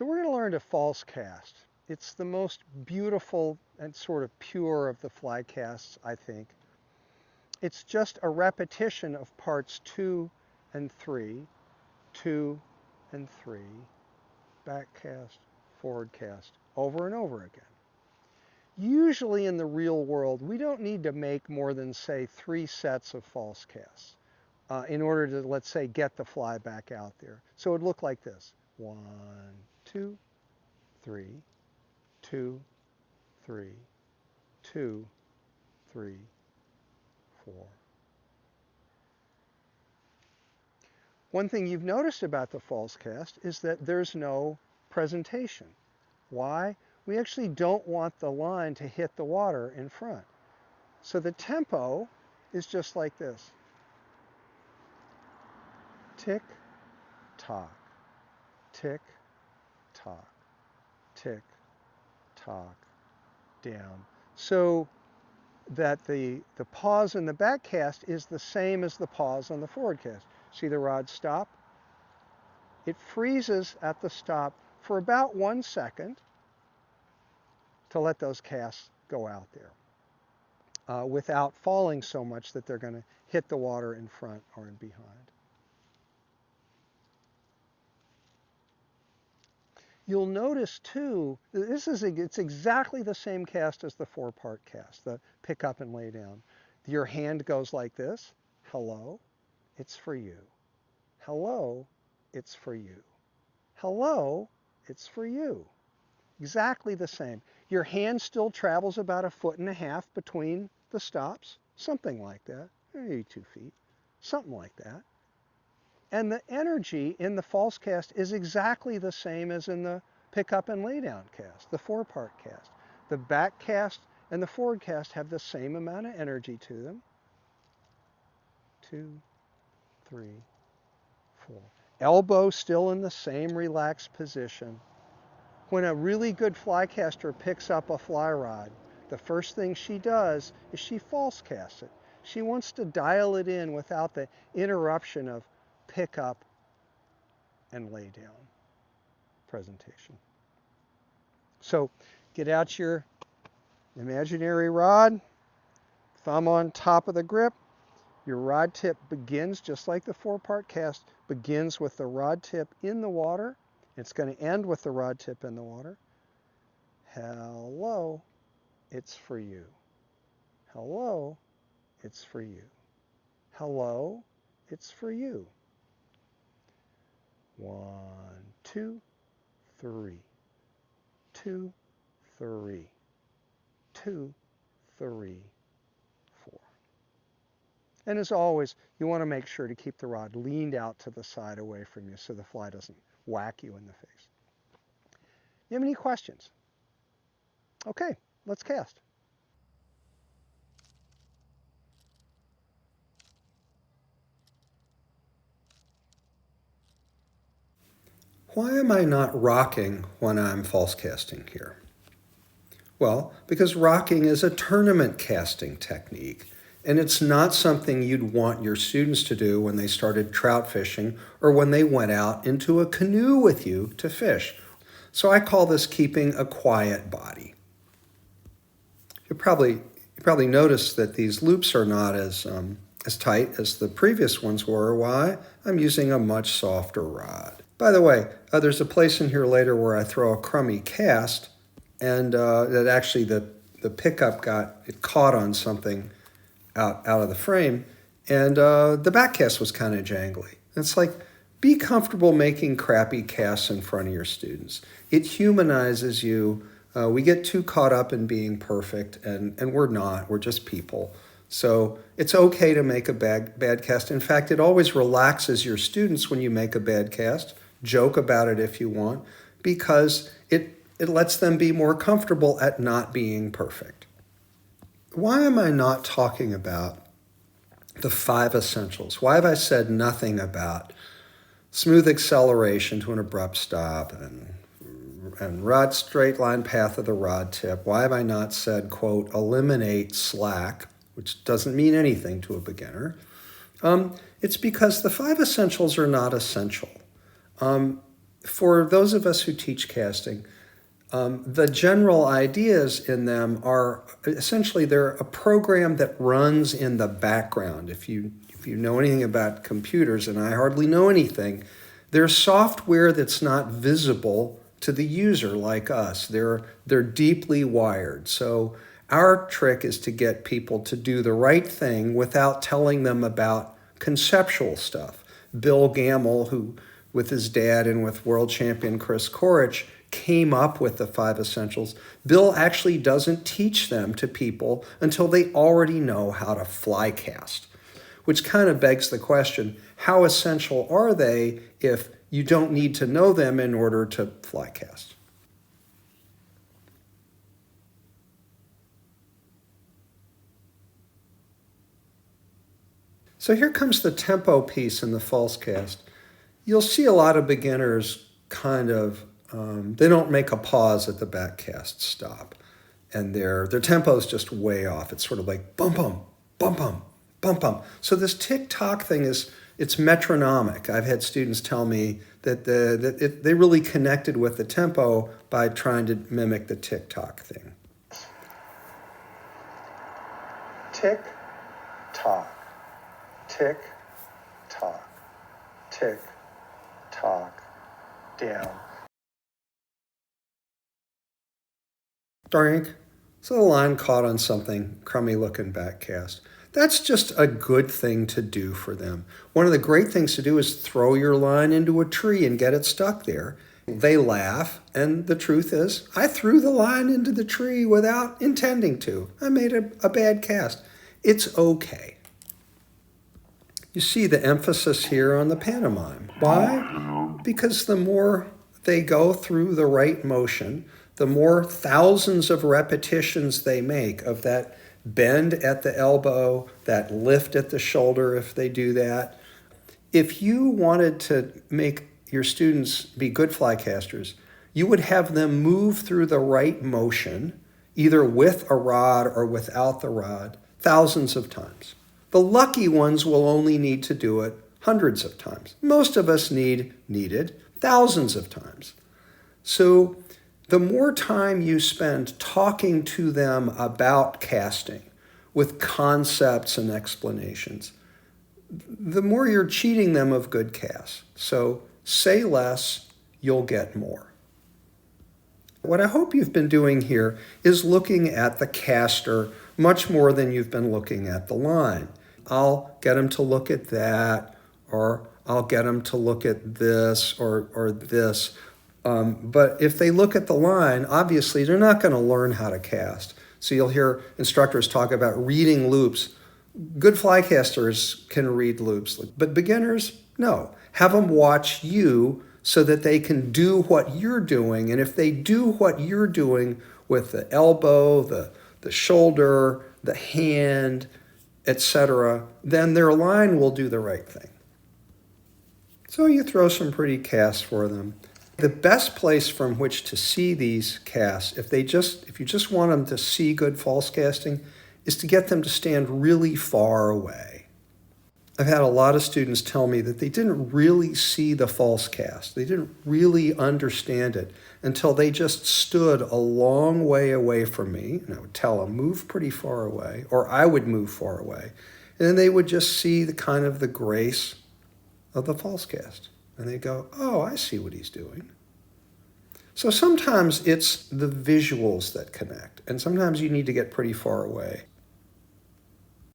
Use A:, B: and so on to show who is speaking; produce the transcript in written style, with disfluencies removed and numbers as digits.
A: So we're going to learn to false cast. It's the most beautiful and sort of pure of the fly casts, I think. It's just a repetition of parts 2 and 3, 2 and 3, back cast, forward cast, over and over again. Usually in the real world, we don't need to make more than, say, 3 sets of false casts in order to, let's say, get the fly back out there. So it would look like this. 1, 2, 3, 2, 3, 2, 3, 4. One thing you've noticed about the false cast is that there's no presentation. Why? We actually don't want the line to hit the water in front. So the tempo is just like this. Tick, tock, tick, tock, tick, tock, down. So that the pause in the back cast is the same as the pause on the forward cast. See the rod stop? It freezes at the stop for about 1 second to let those casts go out there without falling so much that they're going to hit the water in front or in behind. You'll notice too, it's exactly the same cast as the 4-part cast, the pick up and lay down. Your hand goes like this. Hello, it's for you. Hello, it's for you. Hello, it's for you. Exactly the same. Your hand still travels about 1.5 feet between the stops, something like that, maybe 2 feet, something like that. And the energy in the false cast is exactly the same as in the pick up and lay down cast, the 4-part cast. The back cast and the forward cast have the same amount of energy to them. 2, 3, 4. Elbow still in the same relaxed position. When a really good fly caster picks up a fly rod, the first thing she does is she false casts it. She wants to dial it in without the interruption of pick up and lay down presentation. So get out your imaginary rod, thumb on top of the grip. Your rod tip begins just like the 4-part cast, begins with the rod tip in the water. It's going to end with the rod tip in the water. Hello, it's for you. Hello, it's for you. Hello, it's for you. 1, 2, 3. 2, 3. 2, 3, 4. And as always, you want to make sure to keep the rod leaned out to the side away from you so the fly doesn't whack you in the face. You have any questions? Okay, let's cast. Why am I not rocking when I'm false casting here? Well, because rocking is a tournament casting technique, and it's not something you'd want your students to do when they started trout fishing or when they went out into a canoe with you to fish. So I call this keeping a quiet body. You probably noticed that these loops are not as tight as the previous ones were. Why? I'm using a much softer rod. By the way, there's a place in here later where I throw a crummy cast, and that actually the pickup caught on something out of the frame, and the back cast was kind of jangly. It's like, be comfortable making crappy casts in front of your students. It humanizes you. We get too caught up in being perfect, and we're not. We're just people. So it's okay to make a bad cast. In fact, it always relaxes your students when you make a bad cast. Joke about it if you want, because it lets them be more comfortable at not being perfect. Why am I not talking about the 5 essentials? Why have I said nothing about smooth acceleration to an abrupt stop and rod straight line path of the rod tip? Why have I not said, quote, eliminate slack, which doesn't mean anything to a beginner? It's because the 5 essentials are not essential. for those of us who teach casting, the general ideas in them are essentially they're a program that runs in the background. If you know anything about computers, and I hardly know anything, they're software that's not visible to the user like us. They're deeply wired. So our trick is to get people to do the right thing without telling them about conceptual stuff. Bill Gamble, who with his dad and with world champion Chris Korich, came up with the 5 essentials. Bill actually doesn't teach them to people until they already know how to fly cast, which kind of begs the question, how essential are they if you don't need to know them in order to fly cast? So here comes the tempo piece in the false cast. You'll see a lot of beginners kind of, they don't make a pause at the back cast stop. And their tempo is just way off. It's sort of like bum bum, bum bum, bum bum. So this tick-tock thing it's metronomic. I've had students tell me that they really connected with the tempo by trying to mimic the tick-tock thing. Tick-tock, tick-tock, tick-tock, down. Darink. So the line caught on something, crummy looking back cast. That's just a good thing to do for them. One of the great things to do is throw your line into a tree and get it stuck there. They laugh, and the truth is, I threw the line into the tree without intending to. I made a bad cast. It's okay. You see the emphasis here on the pantomime. Why? Because the more they go through the right motion, the more thousands of repetitions they make of that bend at the elbow, that lift at the shoulder if they do that. If you wanted to make your students be good flycasters, you would have them move through the right motion, either with a rod or without the rod, thousands of times. The lucky ones will only need to do it hundreds of times. Most of us needed thousands of times. So the more time you spend talking to them about casting with concepts and explanations, the more you're cheating them of good casts. So say less, you'll get more. What I hope you've been doing here is looking at the caster much more than you've been looking at the line. I'll get them to look at that, or I'll get them to look at this or this. But if they look at the line, obviously they're not going to learn how to cast. So you'll hear instructors talk about reading loops. Good flycasters can read loops, but beginners, no. Have them watch you so that they can do what you're doing. And if they do what you're doing with the elbow, the shoulder, the hand, etc., then their line will do the right thing. So you throw some pretty casts for them. The best place from which to see these casts, if you just want them to see good false casting, is to get them to stand really far away. I've had a lot of students tell me that they didn't really see the false cast. They didn't really understand it until they just stood a long way away from me, and I would tell them, move pretty far away, or I would move far away. And then they would just see the kind of the grace of the false cast. And they go, oh, I see what he's doing. So sometimes it's the visuals that connect, and sometimes you need to get pretty far away.